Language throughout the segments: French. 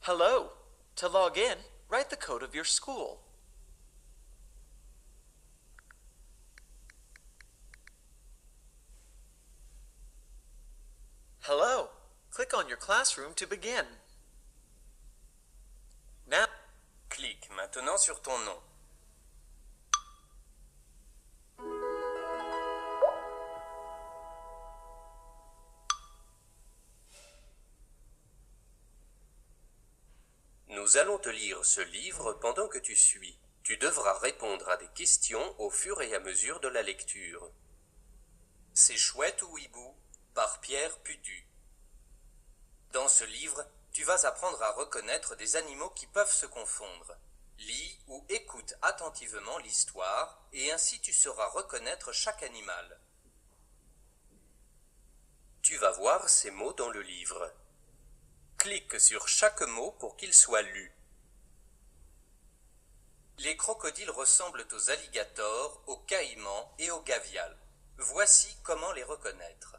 Hello. To log in, write the code of your school. Hello. Click on your classroom to begin. Now, Clique maintenant sur ton nom. Nous allons te lire ce livre pendant que tu suis. Tu devras répondre à des questions au fur et à mesure de la lecture. C'est chouette ou hibou par Pierre Pudu. Dans ce livre, tu vas apprendre à reconnaître des animaux qui peuvent se confondre. Lis ou écoute attentivement l'histoire et ainsi tu sauras reconnaître chaque animal. Tu vas voir ces mots dans le livre. Clique sur chaque mot pour qu'il soit lu. Les crocodiles ressemblent aux alligators, aux caïmans et aux gavials. Voici comment les reconnaître.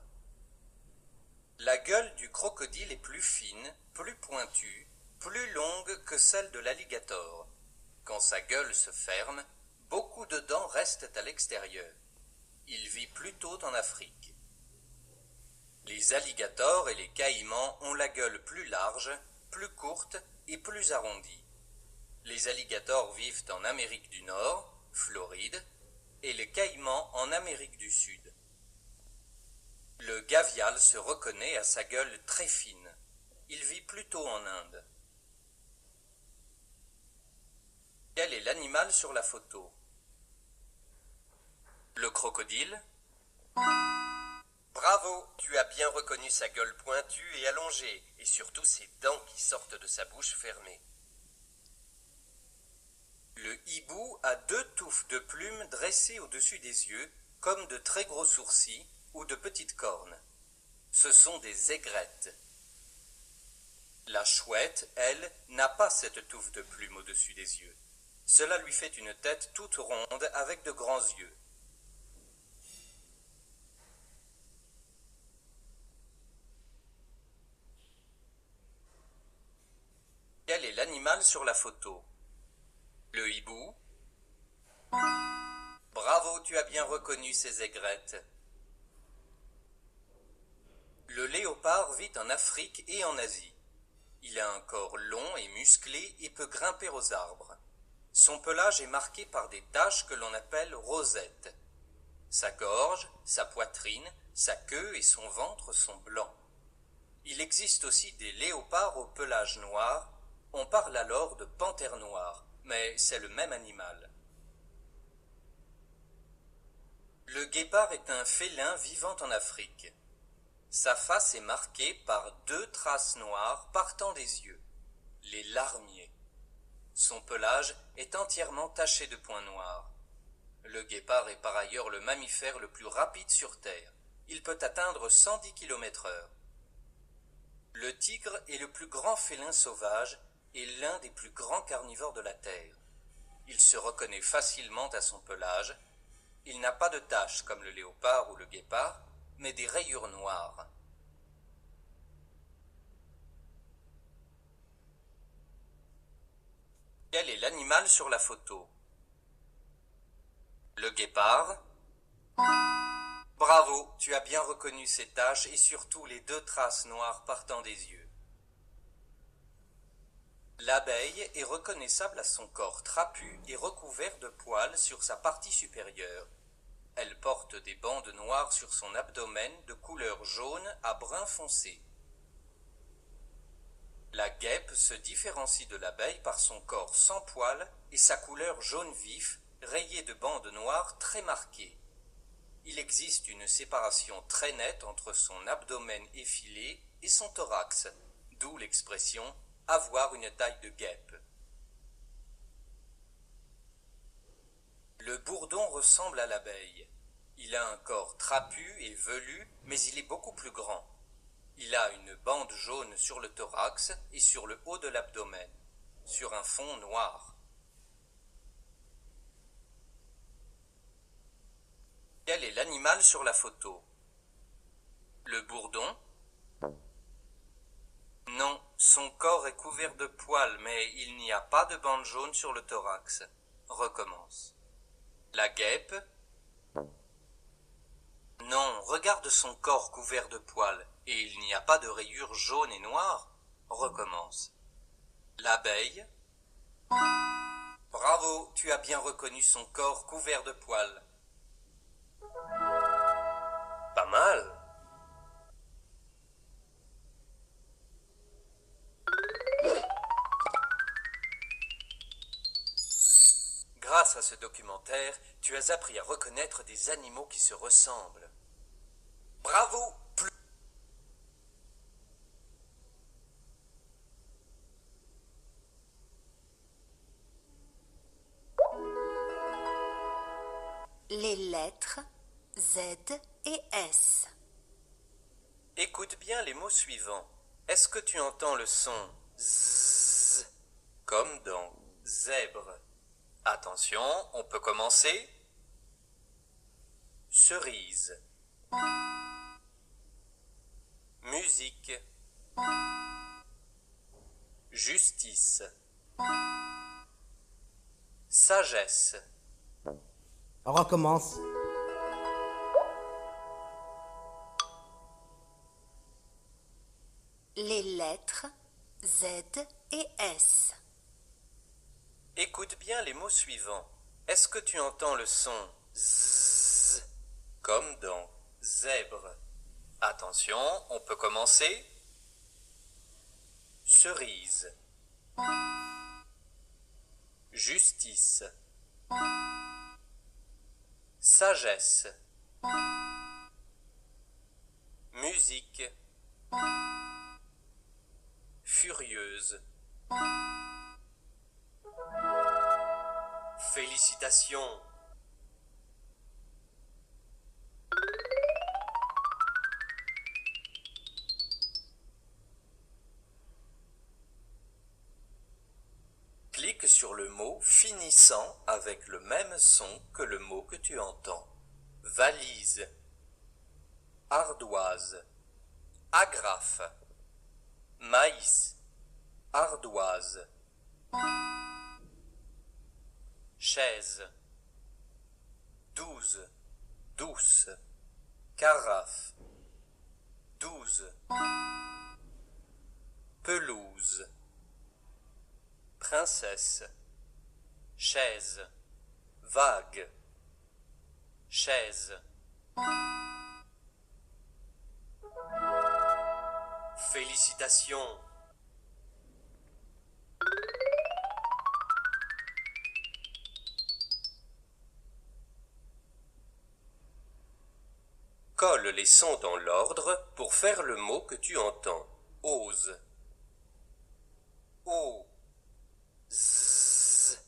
La gueule du crocodile est plus fine, plus pointue, plus longue que celle de l'alligator. Quand sa gueule se ferme, beaucoup de dents restent à l'extérieur. Il vit plutôt en Afrique. Les alligators et les caïmans ont la gueule plus large, plus courte et plus arrondie. Les alligators vivent en Amérique du Nord, Floride, et les caïmans en Amérique du Sud. Le gavial se reconnaît à sa gueule très fine. Il vit plutôt en Inde. Quel est l'animal sur la photo? Le crocodile? Bravo, tu as bien reconnu sa gueule pointue et allongée, et surtout ses dents qui sortent de sa bouche fermée. Le hibou a deux touffes de plumes dressées au-dessus des yeux, comme de très gros sourcils ou de petites cornes. Ce sont des aigrettes. La chouette, elle, n'a pas cette touffe de plumes au-dessus des yeux. Cela lui fait une tête toute ronde avec de grands yeux. Quel est l'animal sur la photo? Le hibou? Bravo, tu as bien reconnu ces aigrettes. Le léopard vit en Afrique et en Asie. Il a un corps long et musclé et peut grimper aux arbres. Son pelage est marqué par des taches que l'on appelle rosettes. Sa gorge, sa poitrine, sa queue et son ventre sont blancs. Il existe aussi des léopards au pelage noir. On parle alors de panthère noire, mais c'est le même animal. Le guépard est un félin vivant en Afrique. Sa face est marquée par deux traces noires partant des yeux, les larmiers. Son pelage est entièrement taché de points noirs. Le guépard est par ailleurs le mammifère le plus rapide sur Terre. Il peut atteindre 110 km/h. Le tigre est le plus grand félin sauvage et l'un des plus grands carnivores de la Terre. Il se reconnaît facilement à son pelage. Il n'a pas de taches comme le léopard ou le guépard, mais des rayures noires. Quel est l'animal sur la photo? Le guépard? Bravo, tu as bien reconnu ces taches et surtout les deux traces noires partant des yeux. L'abeille est reconnaissable à son corps trapu et recouvert de poils sur sa partie supérieure. Elle porte des bandes noires sur son abdomen de couleur jaune à brun foncé. La guêpe se différencie de l'abeille par son corps sans poils et sa couleur jaune vif, rayée de bandes noires très marquées. Il existe une séparation très nette entre son abdomen effilé et son thorax, d'où l'expression « avoir une taille de guêpe ». Le bourdon ressemble à l'abeille. Il a un corps trapu et velu, mais il est beaucoup plus grand. Il a une bande jaune sur le thorax et sur le haut de l'abdomen, sur un fond noir. Quel est l'animal sur la photo? Le bourdon? Non, son corps est couvert de poils, mais il n'y a pas de bande jaune sur le thorax. Recommence. La guêpe. Non, regarde son corps couvert de poils, et il n'y a pas de rayures jaunes et noires. Recommence. L'abeille. Bravo, tu as bien reconnu son corps couvert de poils. Pas mal. Grâce à ce documentaire, tu as appris à reconnaître des animaux qui se ressemblent. Bravo! Les lettres Z et S. Écoute bien les mots suivants. Est-ce que tu entends le son Z comme dans zèbre? Attention, on peut commencer. Cerise. Musique. Justice. Sagesse. On recommence. Les lettres Z et S. Écoute bien les mots suivants. Est-ce que tu entends le son Z comme dans zèbre? Attention, on peut commencer. Cerise. Justice. Sagesse. Musique. Furieuse. Félicitations. Clique sur le mot finissant avec le même son que le mot que tu entends. Valise. Ardoise. Agrafe. Maïs. Ardoise. Chaise. 12. Douce. Carafe. 12. Pelouse. Princesse. Chaise. Vague. Chaise. Félicitations. Colle les sons dans l'ordre pour faire le mot que tu entends. Ose. O. Z.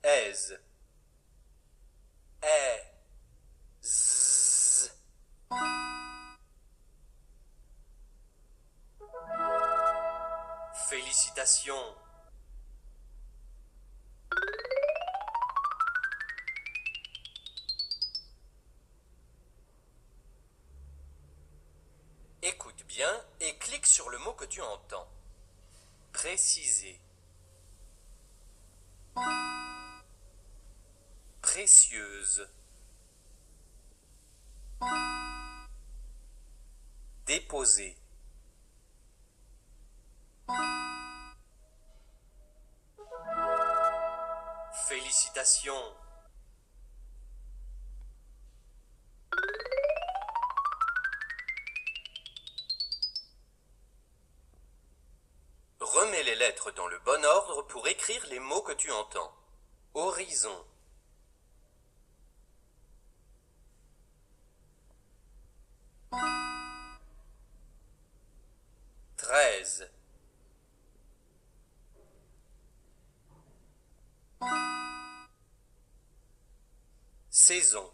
Aise. Ait. Z. Félicitations. Écoute bien et clique sur le mot que tu entends. Préciser. Précieuse. Déposer. Félicitations. Remets les lettres dans le bon ordre pour écrire les mots que tu entends. Horizon. Treize. Saison.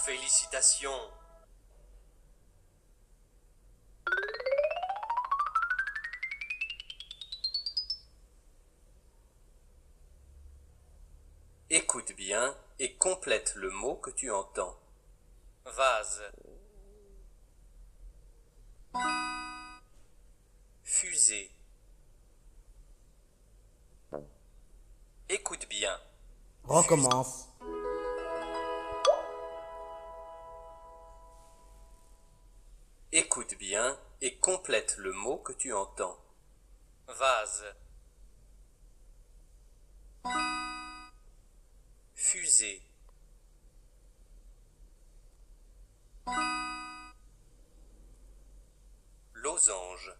Félicitations. Écoute bien et complète le mot que tu entends. Vase. Fusée. Écoute bien. Recommence. Écoute bien et complète le mot que tu entends. Vase. Fusée. Losange.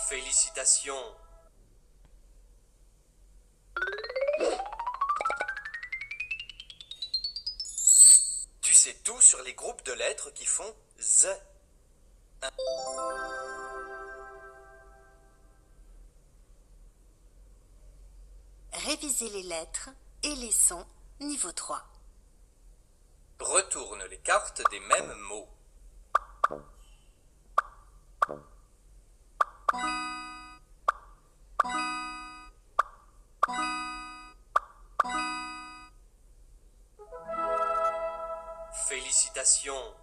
Félicitations. Tu sais tout sur les groupes de lettres qui font Z. Révisez les lettres et les sons niveau 3. Retourne les cartes des mêmes mots. Félicitations.